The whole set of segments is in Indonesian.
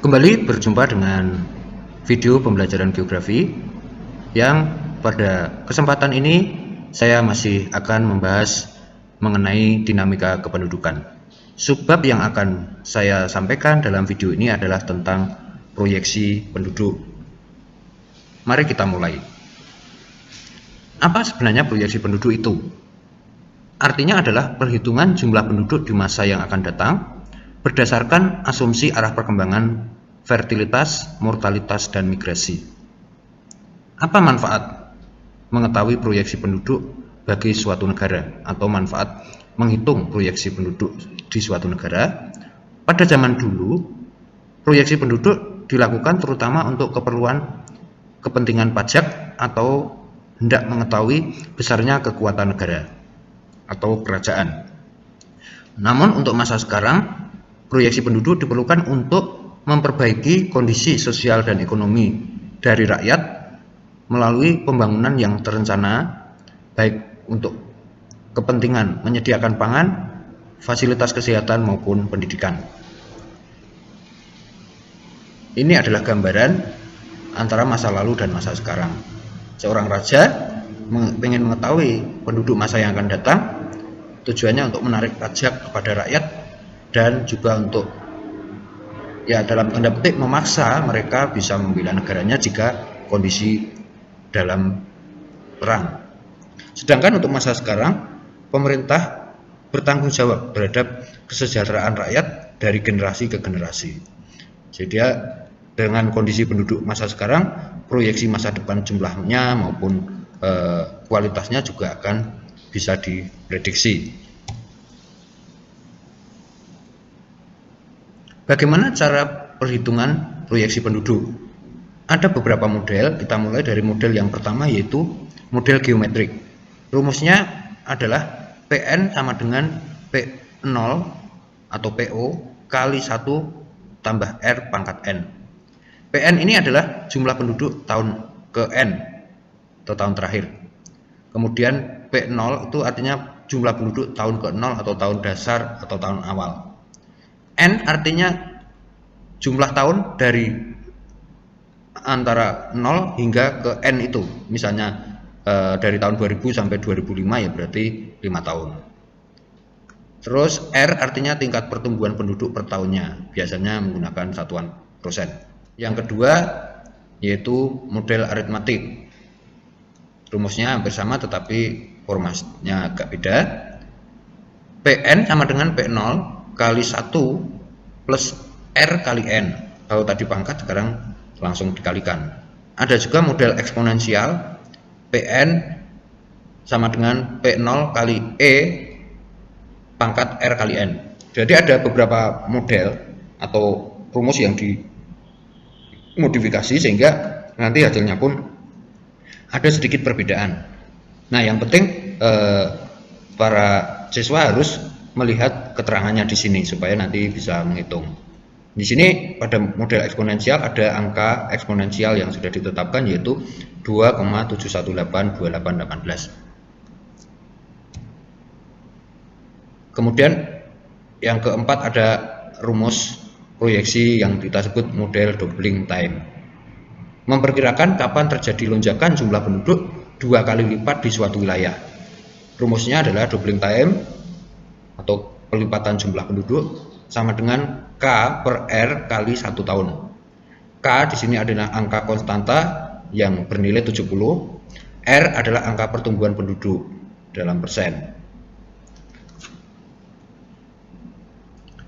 Kembali berjumpa dengan video pembelajaran geografi yang pada kesempatan ini saya masih akan membahas mengenai dinamika kependudukan. Subbab yang akan saya sampaikan dalam video ini adalah tentang proyeksi penduduk. Mari kita mulai. Apa sebenarnya proyeksi penduduk itu? Artinya adalah perhitungan jumlah penduduk di masa yang akan datang berdasarkan asumsi arah perkembangan fertilitas, mortalitas, dan migrasi. Apa manfaat mengetahui proyeksi penduduk bagi suatu negara atau manfaat menghitung proyeksi penduduk di suatu negara? Pada zaman dulu, proyeksi penduduk dilakukan terutama untuk keperluan kepentingan pajak atau hendak mengetahui besarnya kekuatan negara atau kerajaan. Namun untuk masa sekarang, proyeksi penduduk diperlukan untuk memperbaiki kondisi sosial dan ekonomi dari rakyat melalui pembangunan yang terencana, baik untuk kepentingan menyediakan pangan, fasilitas kesehatan maupun pendidikan. Ini adalah gambaran antara masa lalu dan masa sekarang. Seorang raja ingin mengetahui penduduk masa yang akan datang, tujuannya untuk menarik pajak kepada rakyat dan juga untuk dalam tanda petik memaksa mereka bisa membela negaranya jika kondisi dalam perang. Sedangkan untuk masa sekarang, pemerintah bertanggung jawab terhadap kesejahteraan rakyat dari generasi ke generasi. Jadi dengan kondisi penduduk masa sekarang, proyeksi masa depan jumlahnya maupun kualitasnya juga akan bisa diprediksi. Bagaimana cara perhitungan proyeksi penduduk? Ada beberapa model, kita mulai dari model yang pertama yaitu model geometrik. Rumusnya adalah PN sama dengan P0 atau PO kali 1 tambah R pangkat N. PN ini adalah jumlah penduduk tahun ke N atau tahun terakhir. Kemudian P0 itu artinya jumlah penduduk tahun ke 0 atau tahun dasar atau tahun awal. N artinya jumlah tahun dari antara 0 hingga ke N itu. Misalnya dari tahun 2000 sampai 2005 ya berarti 5 tahun. Terus R artinya tingkat pertumbuhan penduduk per tahunnya. Biasanya menggunakan satuan persen. Yang kedua yaitu model aritmatik. Rumusnya hampir sama tetapi formatnya agak beda. PN sama dengan P0 kali 1 plus R kali N. Kalau tadi pangkat sekarang langsung dikalikan. Ada juga model eksponensial. PN sama dengan P0 kali E pangkat R kali N. Jadi ada beberapa model atau rumus yang dimodifikasi sehingga nanti hasilnya pun ada sedikit perbedaan. Nah, yang penting para siswa harus melihat keterangannya di sini supaya nanti bisa menghitung. Di sini pada model eksponensial ada angka eksponensial yang sudah ditetapkan yaitu 2,71828. Kemudian yang keempat ada rumus proyeksi yang kita sebut model doubling time. Memperkirakan kapan terjadi lonjakan jumlah penduduk 2 kali lipat di suatu wilayah. Rumusnya adalah doubling time atau pelipatan jumlah penduduk sama dengan K per R kali 1 tahun. K di sini adalah angka konstanta yang bernilai 70. R adalah angka pertumbuhan penduduk dalam persen.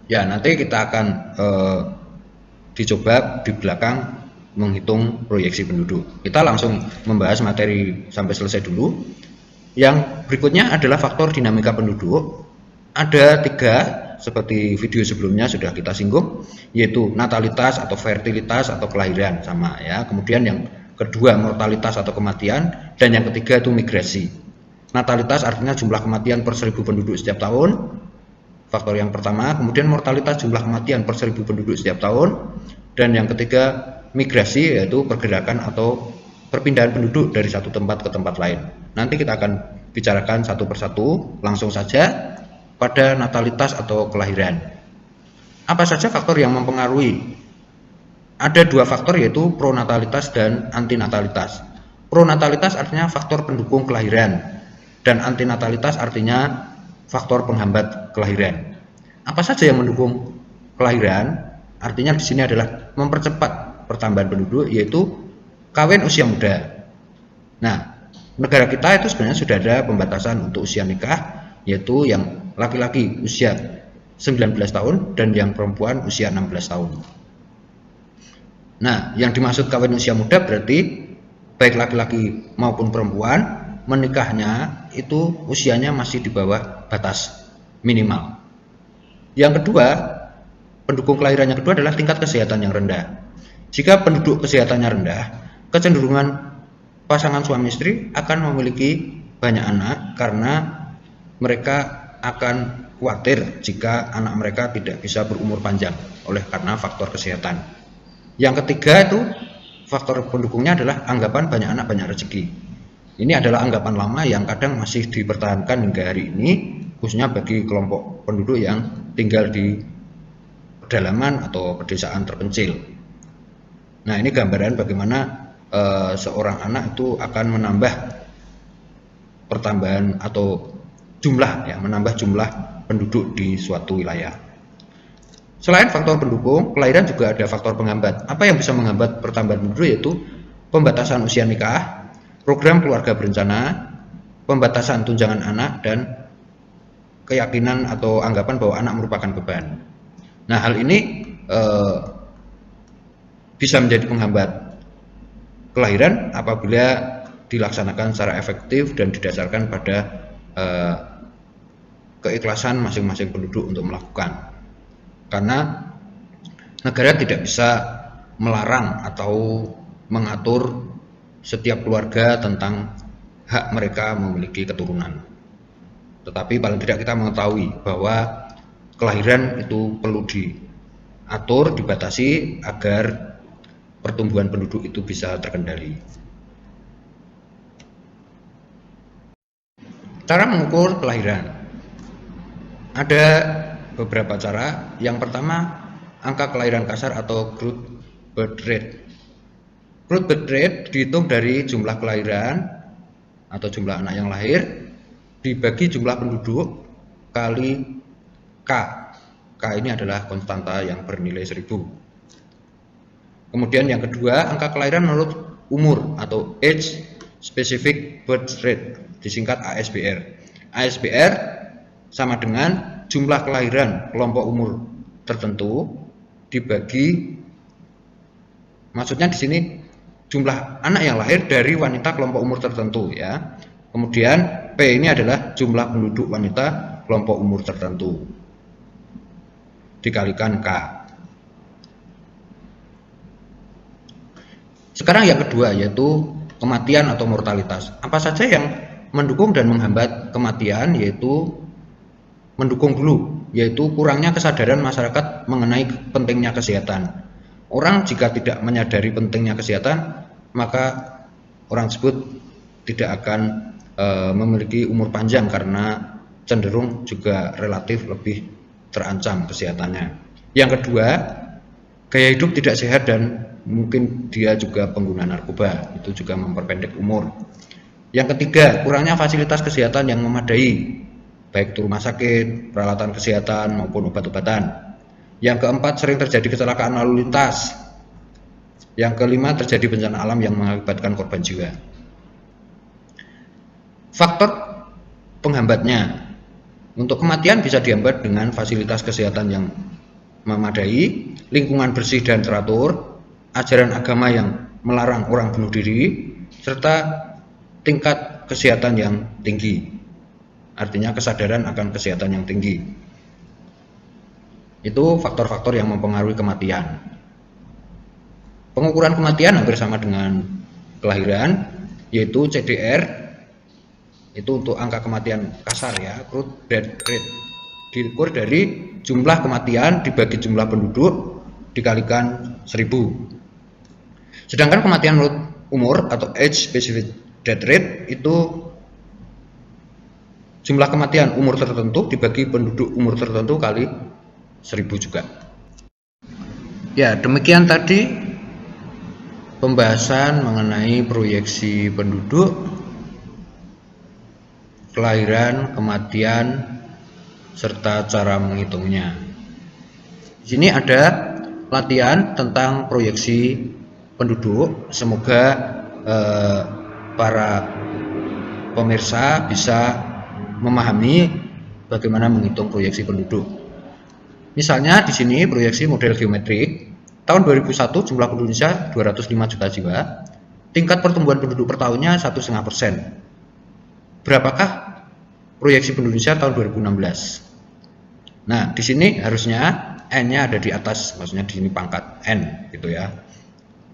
Ya, nanti kita akan dicoba di belakang menghitung proyeksi penduduk. Kita langsung membahas materi sampai selesai dulu. Yang berikutnya adalah faktor dinamika penduduk. Ada 3 seperti video sebelumnya sudah kita singgung, yaitu natalitas atau fertilitas atau kelahiran sama ya. Kemudian yang kedua mortalitas atau kematian, dan yang ketiga itu migrasi. Natalitas artinya jumlah kematian per 1000 penduduk setiap tahun, faktor yang pertama. Kemudian mortalitas jumlah kematian per 1000 penduduk setiap tahun, dan yang ketiga migrasi yaitu pergerakan atau perpindahan penduduk dari satu tempat ke tempat lain. Nanti kita akan bicarakan satu persatu. Langsung saja pada natalitas atau kelahiran. Apa saja faktor yang mempengaruhi ada dua faktor, yaitu pronatalitas dan antinatalitas. Pronatalitas artinya faktor pendukung kelahiran, dan antinatalitas artinya faktor penghambat kelahiran. Apa saja yang mendukung kelahiran? Artinya di sini adalah mempercepat pertambahan penduduk, yaitu kawin usia muda. Nah, negara kita itu sebenarnya sudah ada pembatasan untuk usia nikah, yaitu yang laki-laki usia 19 tahun dan yang perempuan usia 16 tahun. Nah, yang dimaksud kawin usia muda berarti baik laki-laki maupun perempuan menikahnya itu usianya masih di bawah batas minimal. Yang kedua, pendukung kelahiran yang kedua adalah tingkat kesehatan yang rendah. Jika penduduk kesehatannya rendah, kecenderungan pasangan suami istri akan memiliki banyak anak karena mereka akan khawatir jika anak mereka tidak bisa berumur panjang karena faktor kesehatan. Yang ketiga itu faktor pendukungnya adalah anggapan banyak anak banyak rezeki. Ini adalah anggapan lama yang kadang masih dipertahankan hingga hari ini, khususnya bagi kelompok penduduk yang tinggal di pedalaman atau pedesaan terpencil. Nah, ini gambaran bagaimana seorang anak itu akan menambah pertambahan atau menambah jumlah penduduk di suatu wilayah. Selain faktor pendukung, kelahiran juga ada faktor penghambat. Apa yang bisa menghambat pertambahan penduduk yaitu pembatasan usia nikah, program keluarga berencana, pembatasan tunjangan anak, dan keyakinan atau anggapan bahwa anak merupakan beban. Nah, hal ini bisa menjadi penghambat kelahiran apabila dilaksanakan secara efektif dan didasarkan pada keikhlasan masing-masing penduduk untuk melakukan. Karena negara tidak bisa melarang atau mengatur setiap keluarga tentang hak mereka memiliki keturunan. Tetapi paling tidak kita mengetahui bahwa kelahiran itu perlu diatur, dibatasi agar pertumbuhan penduduk itu bisa terkendali. Cara mengukur kelahiran. Ada beberapa cara. Yang pertama, angka kelahiran kasar atau growth birth rate. Growth birth rate dihitung dari jumlah kelahiran atau jumlah anak yang lahir dibagi jumlah penduduk kali K. K ini adalah konstanta yang bernilai 1000. Kemudian yang kedua, angka kelahiran menurut umur atau age specific birth rate, disingkat ASBR. ASBR sama dengan jumlah kelahiran kelompok umur tertentu dibagi, maksudnya di sini jumlah anak yang lahir dari wanita kelompok umur tertentu ya. Kemudian P ini adalah jumlah penduduk wanita kelompok umur tertentu dikalikan K. Sekarang yang kedua yaitu kematian atau mortalitas. Apa saja yang mendukung dan menghambat kematian? Yaitu mendukung dulu, yaitu kurangnya kesadaran masyarakat mengenai pentingnya kesehatan. Orang jika tidak menyadari pentingnya kesehatan, maka orang tersebut tidak akan memiliki umur panjang karena cenderung juga relatif lebih terancam kesehatannya. Yang kedua, gaya hidup tidak sehat dan mungkin dia juga pengguna narkoba, itu juga memperpendek umur. Yang ketiga, kurangnya fasilitas kesehatan yang memadai, baik itu rumah sakit, peralatan kesehatan maupun obat-obatan. Yang keempat, sering terjadi kecelakaan lalu lintas. Yang kelima, terjadi bencana alam yang mengakibatkan korban jiwa. Faktor penghambatnya. Untuk kematian bisa dihambat dengan fasilitas kesehatan yang memadai, lingkungan bersih dan teratur, ajaran agama yang melarang orang bunuh diri, serta tingkat kesehatan yang tinggi. Artinya kesadaran akan kesehatan yang tinggi. Itu faktor-faktor yang mempengaruhi kematian. Pengukuran kematian hampir sama dengan kelahiran, yaitu CDR, itu untuk angka kematian kasar ya, growth death rate, diukur dari jumlah kematian dibagi jumlah penduduk dikalikan 1000. Sedangkan kematian menurut umur atau age specific death rate itu jumlah kematian umur tertentu dibagi penduduk umur tertentu kali 1000 juga. Ya, demikian tadi pembahasan mengenai proyeksi penduduk, kelahiran, kematian, serta cara menghitungnya. Di sini ada latihan tentang proyeksi penduduk. Semoga para pemirsa bisa memahami bagaimana menghitung proyeksi penduduk. Misalnya di sini proyeksi model geometrik. Tahun 2001 jumlah penduduk Indonesia 205 juta jiwa. Tingkat pertumbuhan penduduk per tahunnya 1,5%. Berapakah proyeksi penduduk Indonesia tahun 2016? Nah, di sini harusnya N-nya ada di atas, maksudnya di sini pangkat N gitu ya.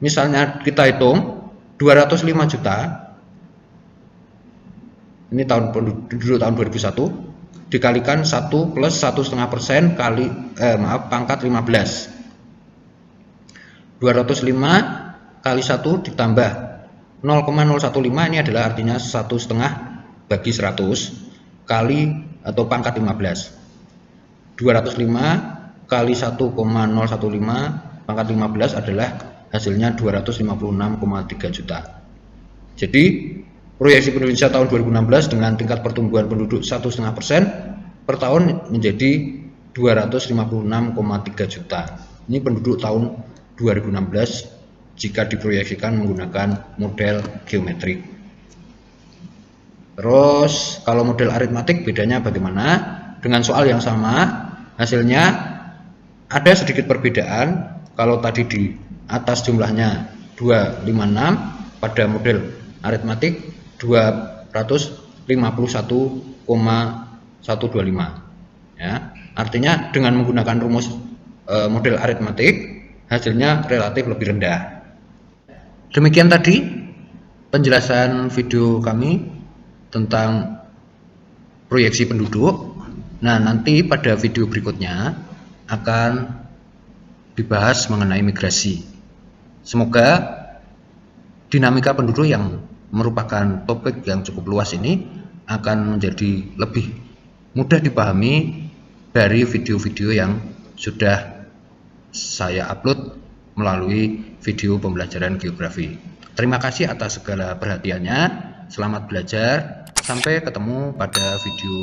Misalnya kita hitung 205 juta. Ini tahun penduduk tahun 2001 dikalikan 1 plus 1,5% kali pangkat 15. 205 kali 1 ditambah 0,015, ini adalah artinya 1,5 bagi 100 kali atau pangkat 15. 205 kali 1,015 pangkat 15 adalah hasilnya 256,3 juta. Jadi proyeksi penduduk Indonesia tahun 2016 dengan tingkat pertumbuhan penduduk 1,5% per tahun menjadi 256,3 juta. Ini penduduk tahun 2016 jika diproyeksikan menggunakan model geometrik. Terus kalau model aritmatik bedanya bagaimana? Dengan soal yang sama, hasilnya ada sedikit perbedaan. Kalau tadi di atas jumlahnya 256, pada model aritmatik 251,125 ya. Artinya dengan menggunakan rumus model aritmatik hasilnya relatif lebih rendah. Demikian tadi penjelasan video kami tentang proyeksi penduduk. Nah, nanti pada video berikutnya akan dibahas mengenai migrasi. Semoga dinamika penduduk yang merupakan topik yang cukup luas ini akan menjadi lebih mudah dipahami dari video-video yang sudah saya upload melalui video pembelajaran geografi. Terima kasih atas segala perhatiannya. Selamat belajar. Sampai ketemu pada video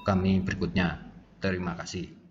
kami berikutnya. Terima kasih.